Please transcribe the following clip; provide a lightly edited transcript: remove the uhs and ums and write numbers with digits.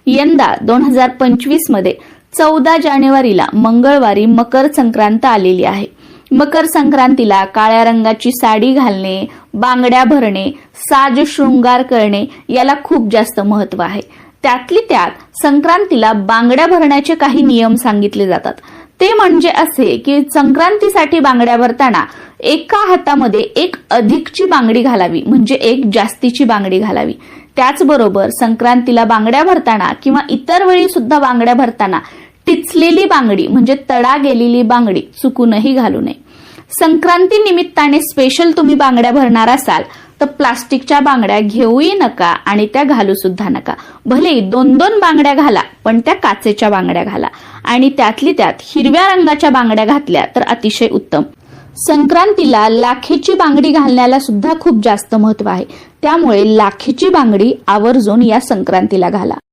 यंदा 2025 मध्ये 14 जानेवारीला मंगळवारी मकर संक्रांत आलेली आहे। मकर संक्रांतीला काळ्या रंगाची साडी घालणे, बांगड्या भरणे, साज शृंगार करणे याला खूप जास्त महत्त्व आहे। त्यातली त्यात संक्रांतीला बांगड्या भरण्याचे काही नियम सांगितले जातात। ते म्हणजे असे की संक्रांतीसाठी बांगड्या भरताना एका हातामध्ये एक अधिकची बांगडी घालावी, म्हणजे एक जास्तीची बांगडी घालावी। त्याचबरोबर संक्रांतीला बांगड्या भरताना किंवा इतर वेळी सुद्धा बांगड्या भरताना टिचलेली बांगडी म्हणजे तडा गेलेली बांगडी चुकूनही घालू नये। संक्रांती निमित्ताने स्पेशल तुम्ही बांगड्या भरणार असाल तर प्लास्टिकच्या बांगड्या घेऊही नका आणि त्या घालू सुद्धा नका। भले 2-2 बांगड्या घाला, पण त्या काचेच्या बांगड्या घाला आणि त्यातली त्यात हिरव्या रंगाच्या बांगड्या घातल्या तर अतिशय उत्तम। संक्रांतीला लाखेची बांगडी घालण्याला सुद्धा खूप जास्त महत्त्व आहे, त्यामुळे लाखेची बांगडी आवर्जून या संक्रांतीला घाला।